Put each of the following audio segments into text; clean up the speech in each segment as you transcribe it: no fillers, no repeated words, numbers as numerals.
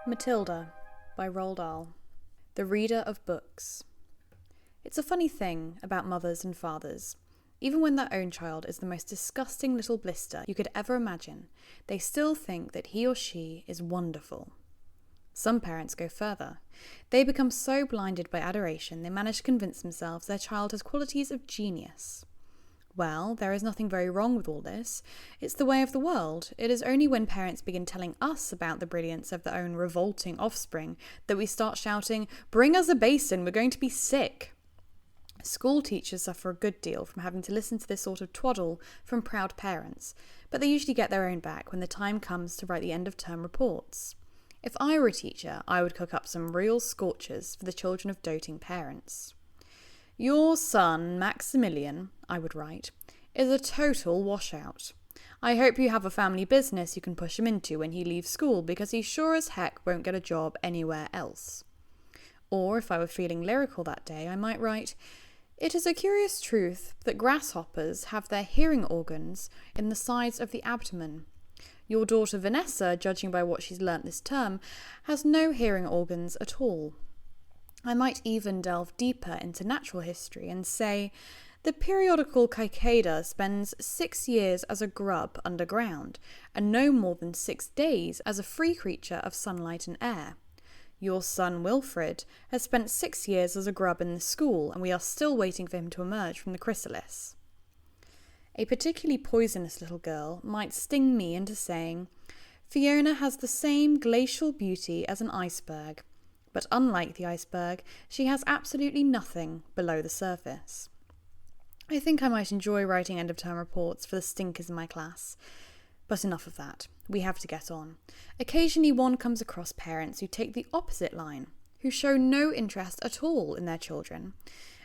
Matilda by Roald Dahl. The reader of books. It's a funny thing about mothers and fathers. Even when their own child is the most disgusting little blister you could ever imagine, they still think that he or she is wonderful. Some parents go further. They become so blinded by adoration they manage to convince themselves their child has qualities of genius. Well, there is nothing very wrong with all this. It's the way of the world. It is only when parents begin telling us about the brilliance of their own revolting offspring that we start shouting, "Bring us a basin, we're going to be sick." School teachers suffer a good deal from having to listen to this sort of twaddle from proud parents, but they usually get their own back when the time comes to write the end-of-term reports. If I were a teacher, I would cook up some real scorchers for the children of doting parents. "Your son, Maximilian," I would write, "is a total washout. I hope you have a family business you can push him into when he leaves school, because he sure as heck won't get a job anywhere else." Or if I were feeling lyrical that day, I might write, "It is a curious truth that grasshoppers have their hearing organs in the sides of the abdomen. Your daughter Vanessa, judging by what she's learnt this term, has no hearing organs at all." I might even delve deeper into natural history and say, "The periodical cicada spends 6 years as a grub underground, and no more than 6 days as a free creature of sunlight and air. Your son Wilfred has spent 6 years as a grub in the school, and we are still waiting for him to emerge from the chrysalis." A particularly poisonous little girl might sting me into saying, "Fiona has the same glacial beauty as an iceberg, but unlike the iceberg, she has absolutely nothing below the surface." I think I might enjoy writing end-of-term reports for the stinkers in my class. But enough of that. We have to get on. Occasionally one comes across parents who take the opposite line, who show no interest at all in their children.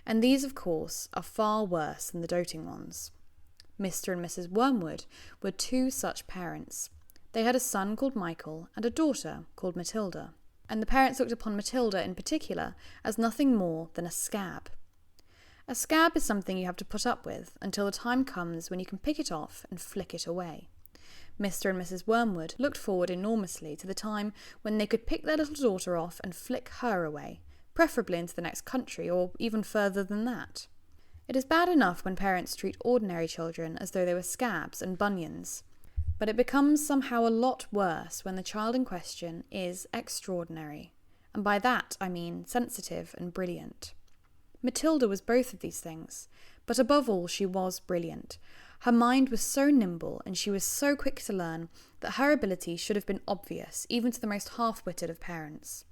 And these, of course, are far worse than the doting ones. Mr. and Mrs. Wormwood were 2 such parents. They had a son called Michael and a daughter called Matilda. And the parents looked upon Matilda in particular as nothing more than a scab. A scab is something you have to put up with until the time comes when you can pick it off and flick it away. Mr. and Mrs. Wormwood looked forward enormously to the time when they could pick their little daughter off and flick her away, preferably into the next country or even further than that. It is bad enough when parents treat ordinary children as though they were scabs and bunions, but it becomes somehow a lot worse when the child in question is extraordinary, and by that I mean sensitive and brilliant. Matilda was both of these things, but above all she was brilliant. Her mind was so nimble and she was so quick to learn that her ability should have been obvious even to the most half-witted of parents.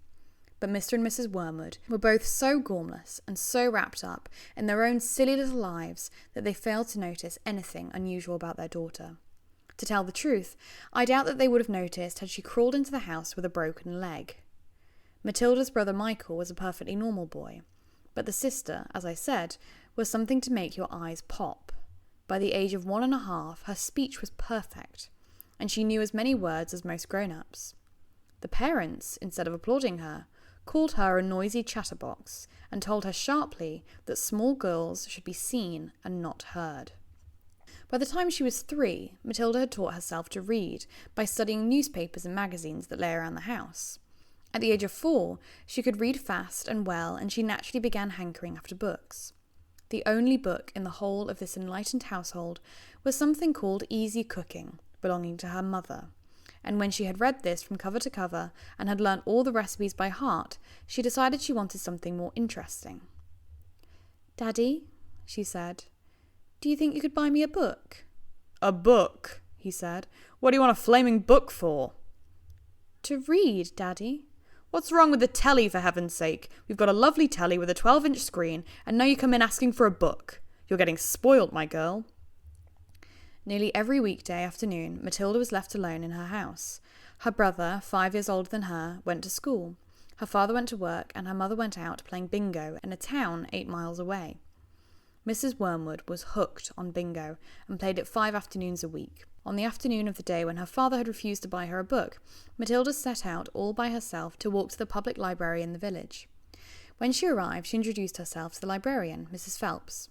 But Mr. and Mrs. Wormwood were both so gormless and so wrapped up in their own silly little lives that they failed to notice anything unusual about their daughter. To tell the truth, I doubt that they would have noticed had she crawled into the house with a broken leg. Matilda's brother Michael was a perfectly normal boy, but the sister, as I said, was something to make your eyes pop. By the age of 1.5, her speech was perfect, and she knew as many words as most grown-ups. The parents, instead of applauding her, called her a noisy chatterbox and told her sharply that small girls should be seen and not heard. By the time she was 3, Matilda had taught herself to read by studying newspapers and magazines that lay around the house. At the age of 4, she could read fast and well, and she naturally began hankering after books. The only book in the whole of this enlightened household was something called Easy Cooking, belonging to her mother, and when she had read this from cover to cover and had learnt all the recipes by heart, she decided she wanted something more interesting. "Daddy," she said, "do you think you could buy me a book?" "A book?" he said. "What do you want a flaming book for?" "To read, Daddy." "What's wrong with the telly, for heaven's sake? We've got a lovely telly with a 12-inch screen, and now you come in asking for a book. You're getting spoilt, my girl." Nearly every weekday afternoon, Matilda was left alone in her house. Her brother, 5 years older than her, went to school. Her father went to work, and her mother went out playing bingo in a town 8 miles away. Mrs. Wormwood was hooked on bingo and played it 5 afternoons a week. On the afternoon of the day when her father had refused to buy her a book, Matilda set out all by herself to walk to the public library in the village. When she arrived, she introduced herself to the librarian, Mrs. Phelps.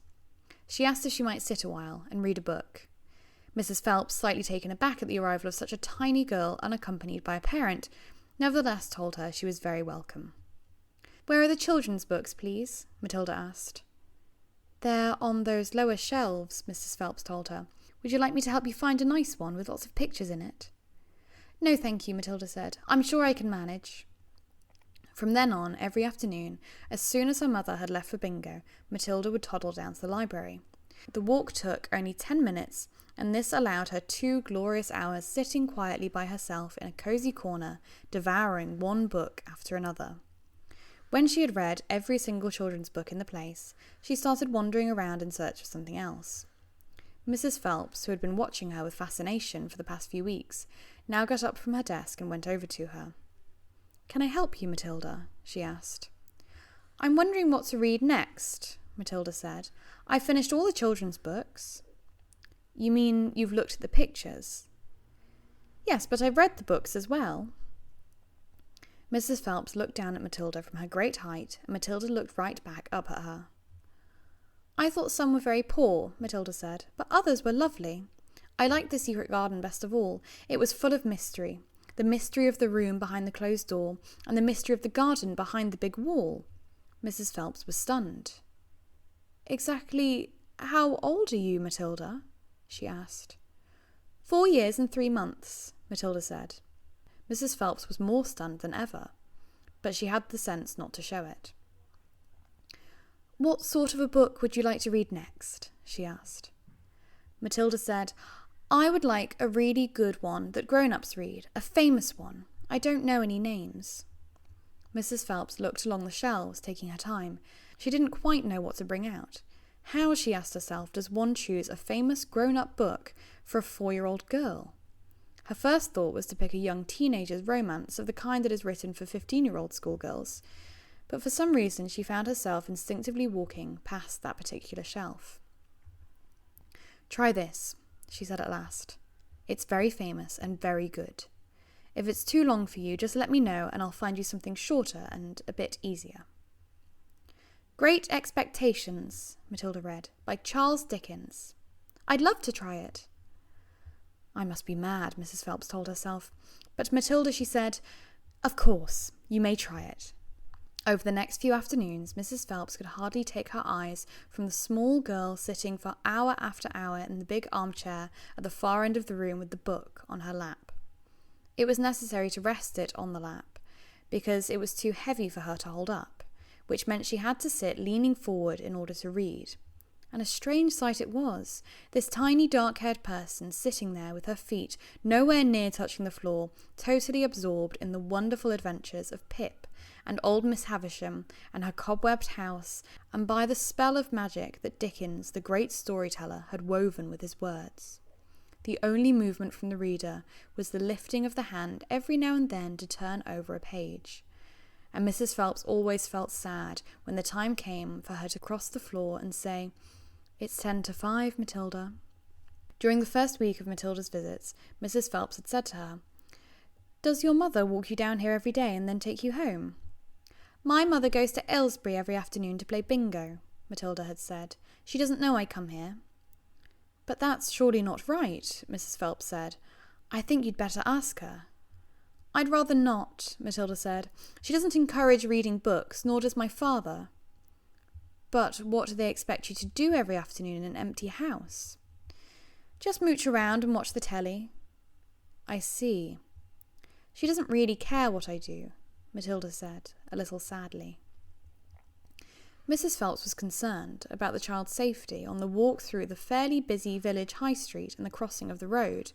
She asked if she might sit a while and read a book. Mrs. Phelps, slightly taken aback at the arrival of such a tiny girl unaccompanied by a parent, nevertheless told her she was very welcome. "Where are the children's books, please?" Matilda asked. "They're on those lower shelves," Mrs. Phelps told her. "Would you like me to help you find a nice one with lots of pictures in it?" "No, thank you," Matilda said. "I'm sure I can manage." From then on, every afternoon, as soon as her mother had left for bingo, Matilda would toddle down to the library. The walk took only 10 minutes, and this allowed her 2 glorious hours sitting quietly by herself in a cosy corner, devouring one book after another. When she had read every single children's book in the place, she started wandering around in search of something else. Mrs. Phelps, who had been watching her with fascination for the past few weeks, now got up from her desk and went over to her. "Can I help you, Matilda?" she asked. "I'm wondering what to read next," Matilda said. "I've finished all the children's books." "You mean you've looked at the pictures?" "Yes, but I've read the books as well." Mrs. Phelps looked down at Matilda from her great height, and Matilda looked right back up at her. "I thought some were very poor," Matilda said, "but others were lovely. I liked The Secret Garden best of all. It was full of mystery. The mystery of the room behind the closed door, and the mystery of the garden behind the big wall." Mrs. Phelps was stunned. "Exactly how old are you, Matilda?" she asked. 4 years and 3 months, Matilda said. Mrs. Phelps was more stunned than ever, but she had the sense not to show it. "What sort of a book would you like to read next?" she asked. Matilda said, "I would like a really good one that grown-ups read, a famous one. I don't know any names." Mrs. Phelps looked along the shelves, taking her time. She didn't quite know what to bring out. How, she asked herself, does one choose a famous grown-up book for a 4-year-old girl? Her first thought was to pick a young teenager's romance of the kind that is written for 15-year-old schoolgirls, but for some reason she found herself instinctively walking past that particular shelf. "Try this," she said at last. "It's very famous and very good. If it's too long for you, just let me know and I'll find you something shorter and a bit easier." "Great Expectations," Matilda read, "by Charles Dickens. I'd love to try it." "I must be mad," Mrs. Phelps told herself. But Matilda, she said, "Of course, you may try it." Over the next few afternoons, Mrs. Phelps could hardly take her eyes from the small girl sitting for hour after hour in the big armchair at the far end of the room with the book on her lap. It was necessary to rest it on the lap, because it was too heavy for her to hold up, which meant she had to sit leaning forward in order to read. And a strange sight it was, this tiny dark-haired person sitting there with her feet nowhere near touching the floor, totally absorbed in the wonderful adventures of Pip and old Miss Havisham and her cobwebbed house, and by the spell of magic that Dickens, the great storyteller, had woven with his words. The only movement from the reader was the lifting of the hand every now and then to turn over a page. And Mrs. Phelps always felt sad when the time came for her to cross the floor and say, "It's 10 to 5, Matilda." During the first week of Matilda's visits, Mrs. Phelps had said to her, "Does your mother walk you down here every day and then take you home?" "My mother goes to Aylesbury every afternoon to play bingo," Matilda had said. "She doesn't know I come here." "But that's surely not right," Mrs. Phelps said. "I think you'd better ask her." "I'd rather not," Matilda said. "She doesn't encourage reading books, nor does my father." "But what do they expect you to do every afternoon in an empty house?" "Just mooch around and watch the telly." "I see. She doesn't really care what I do," Matilda said, a little sadly. Mrs. Phelps was concerned about the child's safety on the walk through the fairly busy village high street and the crossing of the road,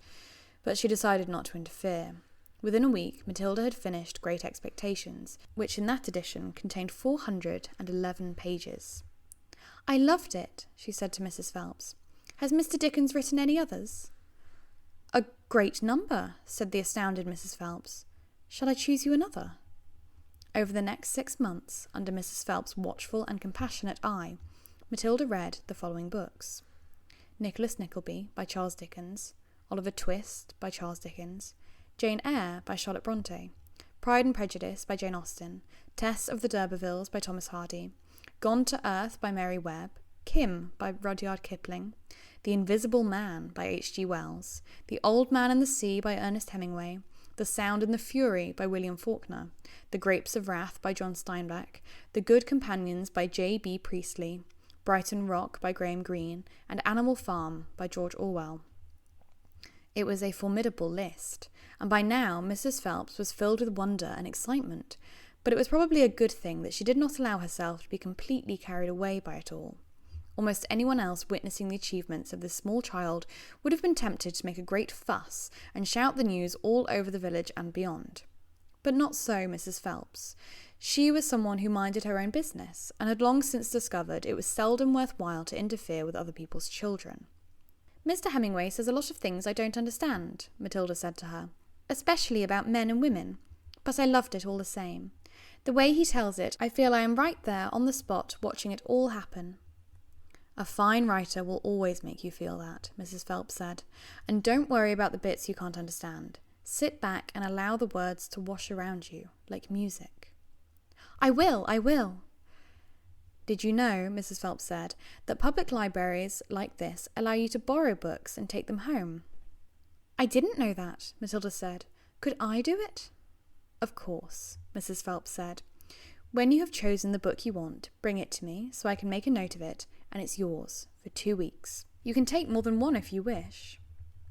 but she decided not to interfere. Within a week, Matilda had finished Great Expectations, which in that edition contained 411 pages. "I loved it," she said to Mrs. Phelps. "Has Mr. Dickens written any others?" "A great number," said the astounded Mrs. Phelps. "Shall I choose you another?" Over the next 6 months, under Mrs. Phelps' watchful and compassionate eye, Matilda read the following books: Nicholas Nickleby by Charles Dickens, Oliver Twist by Charles Dickens, Jane Eyre by Charlotte Bronte, Pride and Prejudice by Jane Austen, Tess of the D'Urbervilles by Thomas Hardy, Gone to Earth by Mary Webb, Kim by Rudyard Kipling, The Invisible Man by H.G. Wells, The Old Man and the Sea by Ernest Hemingway, The Sound and the Fury by William Faulkner, The Grapes of Wrath by John Steinbeck, The Good Companions by J.B. Priestley, Brighton Rock by Graham Greene, and Animal Farm by George Orwell. It was a formidable list, and by now Mrs. Phelps was filled with wonder and excitement, but it was probably a good thing that she did not allow herself to be completely carried away by it all. Almost anyone else witnessing the achievements of this small child would have been tempted to make a great fuss and shout the news all over the village and beyond. But not so Mrs. Phelps. She was someone who minded her own business, and had long since discovered it was seldom worthwhile to interfere with other people's children. "Mr. Hemingway says a lot of things I don't understand," Matilda said to her, "especially about men and women, but I loved it all the same. The way he tells it, I feel I am right there on the spot watching it all happen." "A fine writer will always make you feel that," Mrs. Phelps said, "and don't worry about the bits you can't understand. Sit back and allow the words to wash around you, like music." I will. "Did you know," Mrs. Phelps said, "that public libraries like this allow you to borrow books and take them home?" "I didn't know that," Matilda said. "Could I do it?" "Of course," Mrs. Phelps said. "When you have chosen the book you want, bring it to me so I can make a note of it, and it's yours for 2 weeks. You can take more than one if you wish."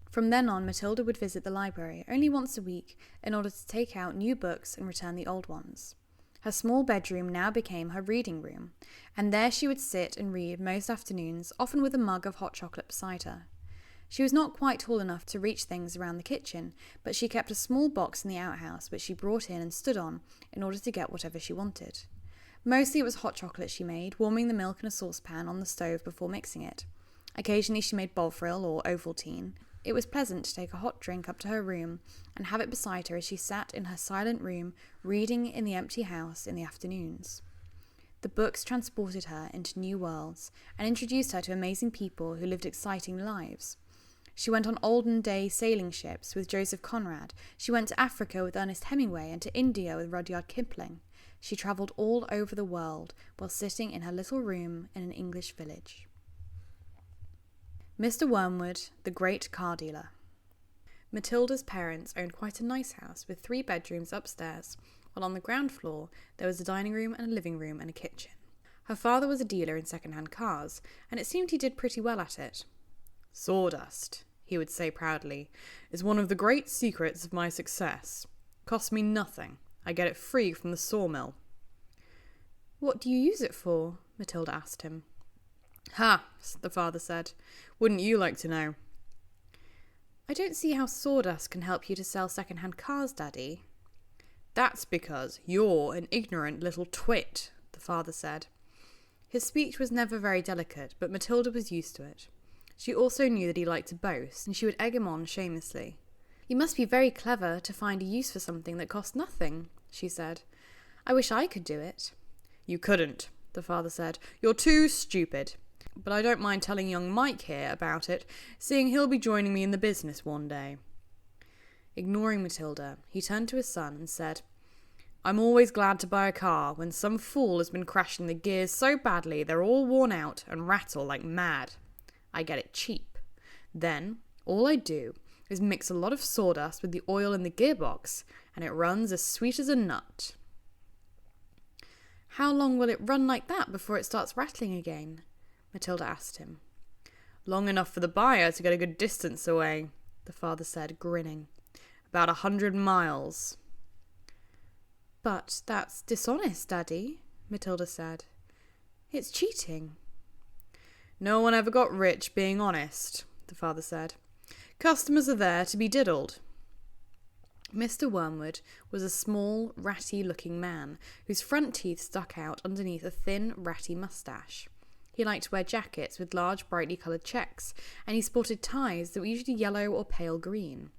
From then on, Matilda would visit the library only once a week in order to take out new books and return the old ones. Her small bedroom now became her reading room, and there she would sit and read most afternoons, often with a mug of hot chocolate beside her. She was not quite tall enough to reach things around the kitchen, but she kept a small box in the outhouse which she brought in and stood on in order to get whatever she wanted. Mostly it was hot chocolate she made, warming the milk in a saucepan on the stove before mixing it. Occasionally she made Bovril or Ovaltine. It was pleasant to take a hot drink up to her room and have it beside her as she sat in her silent room reading in the empty house in the afternoons. The books transported her into new worlds and introduced her to amazing people who lived exciting lives. She went on olden-day sailing ships with Joseph Conrad. She went to Africa with Ernest Hemingway and to India with Rudyard Kipling. She travelled all over the world while sitting in her little room in an English village. Mr. Wormwood, the great car dealer. Matilda's parents owned quite a nice house with 3 bedrooms upstairs, while on the ground floor there was a dining room and a living room and a kitchen. Her father was a dealer in second-hand cars, and it seemed he did pretty well at it. "Sawdust," he would say proudly, "is one of the great secrets of my success. Costs me nothing. I get it free from the sawmill." "What do you use it for?" Matilda asked him. "Ha," the father said. "Wouldn't you like to know?" "I don't see how sawdust can help you to sell second-hand cars, Daddy." "That's because you're an ignorant little twit," the father said. His speech was never very delicate, but Matilda was used to it. She also knew that he liked to boast, and she would egg him on shamelessly. "You must be very clever to find a use for something that costs nothing," she said. "I wish I could do it." "You couldn't," the father said. "You're too stupid. But I don't mind telling young Mike here about it, seeing he'll be joining me in the business one day." Ignoring Matilda, he turned to his son and said, "I'm always glad to buy a car when some fool has been crashing the gears so badly they're all worn out and rattle like mad. I get it cheap. Then, all I do is mix a lot of sawdust with the oil in the gearbox, and it runs as sweet as a nut." "How long will it run like that before it starts rattling again?" Matilda asked him. "Long enough for the buyer to get a good distance away," the father said, grinning. "About 100 miles. "But that's dishonest, Daddy," Matilda said. "It's cheating." "No one ever got rich being honest," the father said. "Customers are there to be diddled." Mr. Wormwood was a small, ratty-looking man whose front teeth stuck out underneath a thin, ratty moustache. He liked to wear jackets with large, brightly coloured checks, and he sported ties that were usually yellow or pale green.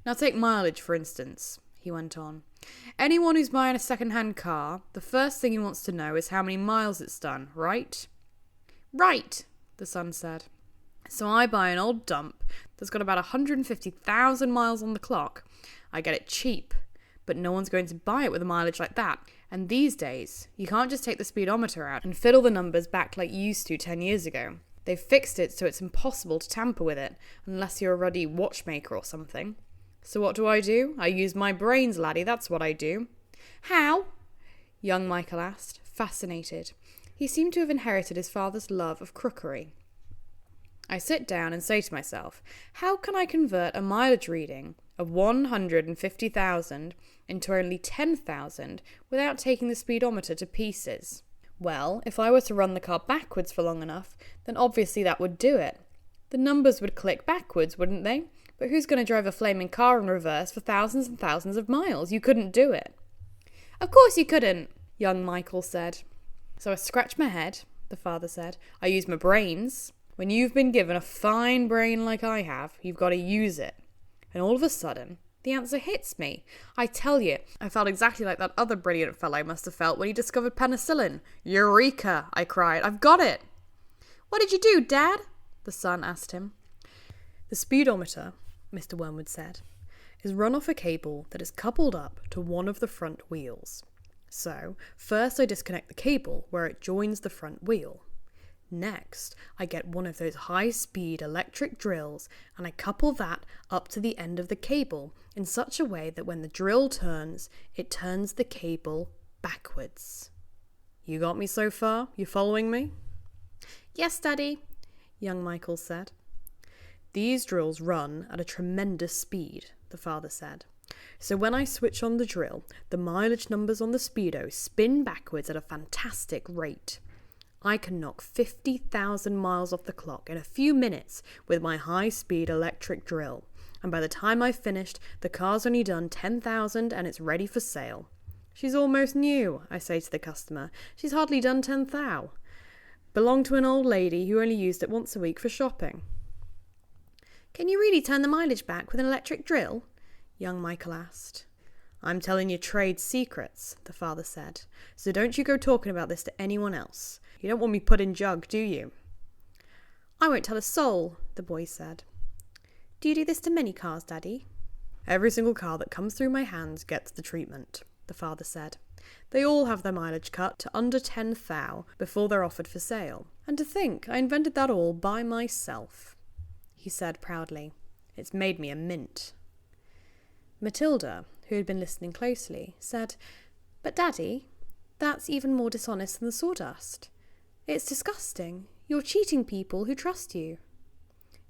"Now take mileage, for instance," he went on. "Anyone who's buying a second-hand car, the first thing he wants to know is how many miles it's done, right?" "Right," the son said. "So I buy an old dump that's got about 150,000 miles on the clock. I get it cheap, but no one's going to buy it with a mileage like that. And these days, you can't just take the speedometer out and fiddle the numbers back like you used to 10 years ago. They've fixed it so it's impossible to tamper with it, unless you're a ruddy watchmaker or something. So what do? I use my brains, laddie, that's what I do. How? Young Michael asked, fascinated. He seemed to have inherited his father's love of crookery. I sit down and say to myself, how can I convert a mileage reading of 150,000 into only 10,000 without taking the speedometer to pieces? Well, if I were to run the car backwards for long enough, then obviously that would do it. The numbers would click backwards, wouldn't they? But who's going to drive a flaming car in reverse for thousands and thousands of miles? You couldn't do it. Of course you couldn't, young Michael said. So I scratch my head, the father said. I use my brains. When you've been given a fine brain like I have, you've got to use it. And all of a sudden, the answer hits me. I tell you, I felt exactly like that other brilliant fellow must have felt when he discovered penicillin. Eureka, I cried. I've got it. What did you do, Dad? The son asked him. The speedometer, Mr. Wormwood said, is run off a cable that is coupled up to one of the front wheels. So, first I disconnect the cable where it joins the front wheel. Next, I get one of those high-speed electric drills and I couple that up to the end of the cable in such a way that when the drill turns, it turns the cable backwards. You got me so far? You following me? Yes, Daddy, young Michael said. These drills run at a tremendous speed, the father said. So when I switch on the drill, the mileage numbers on the speedo spin backwards at a fantastic rate. I can knock 50,000 miles off the clock in a few minutes with my high-speed electric drill. And by the time I've finished, the car's only done 10,000 and it's ready for sale. She's almost new, I say to the customer. She's hardly done 10,000. Belonged to an old lady who only used it once a week for shopping. Can you really turn the mileage back with an electric drill? Young Michael asked. I'm telling you trade secrets, the father said. So don't you go talking about this to anyone else. You don't want me put in jug, do you? I won't tell a soul, the boy said. Do you do this to many cars, Daddy? Every single car that comes through my hands gets the treatment, the father said. They all have their mileage cut to under 10,000 before they're offered for sale. And to think I invented that all by myself, he said proudly. It's made me a mint. Matilda, who had been listening closely, said, But Daddy, that's even more dishonest than the sawdust. It's disgusting. You're cheating people who trust you.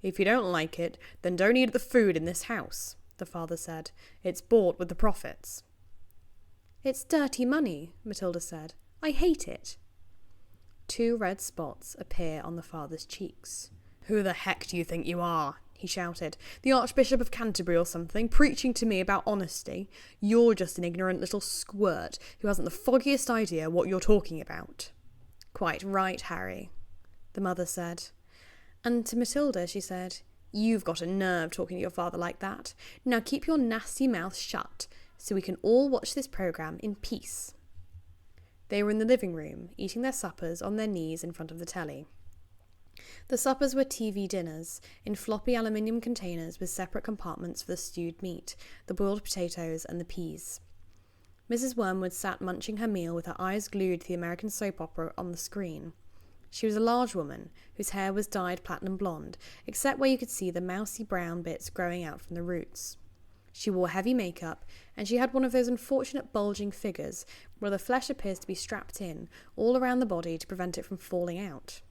If you don't like it, then don't eat the food in this house, the father said. It's bought with the profits. It's dirty money, Matilda said. I hate it. 2 red spots appear on the father's cheeks. Who the heck do you think you are? He shouted. The Archbishop of Canterbury or something, preaching to me about honesty. You're just an ignorant little squirt who hasn't the foggiest idea what you're talking about. Quite right, Harry, the mother said. And to Matilda she said, You've got a nerve talking to your father like that. Now keep your nasty mouth shut so we can all watch this programme in peace. They were in the living room, eating their suppers on their knees in front of the telly. The suppers were TV dinners, in floppy aluminium containers with separate compartments for the stewed meat, the boiled potatoes and the peas. Mrs. Wormwood sat munching her meal with her eyes glued to the American soap opera on the screen. She was a large woman, whose hair was dyed platinum blonde, except where you could see the mousy brown bits growing out from the roots. She wore heavy makeup, and she had one of those unfortunate bulging figures where the flesh appears to be strapped in, all around the body to prevent it from falling out.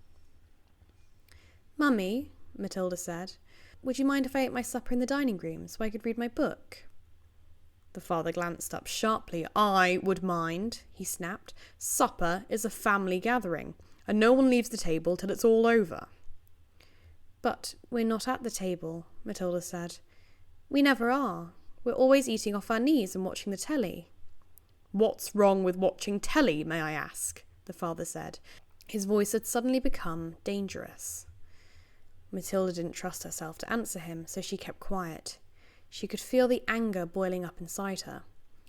Mummy, Matilda said, would you mind if I ate my supper in the dining room so I could read my book? The father glanced up sharply. I would mind, he snapped. Supper is a family gathering, and no one leaves the table till it's all over. But we're not at the table, Matilda said. We never are. We're always eating off our knees and watching the telly. What's wrong with watching telly, may I ask? The father said. His voice had suddenly become dangerous. Matilda didn't trust herself to answer him, so she kept quiet. She could feel the anger boiling up inside her.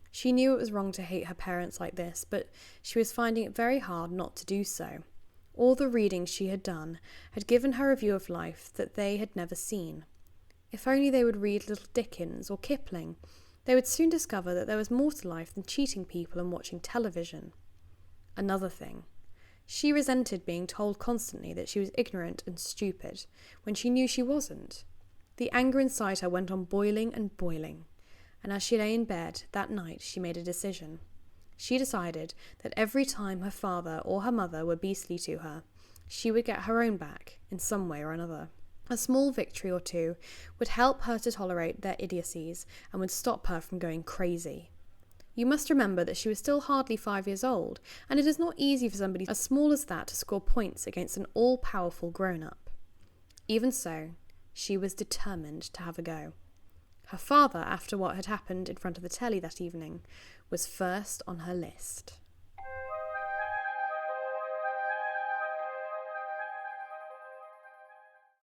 She knew it was wrong to hate her parents like this, but she was finding it very hard not to do so. All the reading she had done had given her a view of life that they had never seen. If only they would read Little Dickens or Kipling, they would soon discover that there was more to life than cheating people and watching television. Another thing. She resented being told constantly that she was ignorant and stupid, when she knew she wasn't. The anger inside her went on boiling and boiling. and as she lay in bed that night she made a decision. She decided that every time her father or her mother were beastly to her, she would get her own back in some way or another. A small victory or two would help her to tolerate their idiocies and would stop her from going crazy. You must remember that she was still hardly 5 years old, and it is not easy for somebody as small as that to score points against an all-powerful grown-up. Even so, she was determined to have a go. Her father, after what had happened in front of the telly that evening, was first on her list.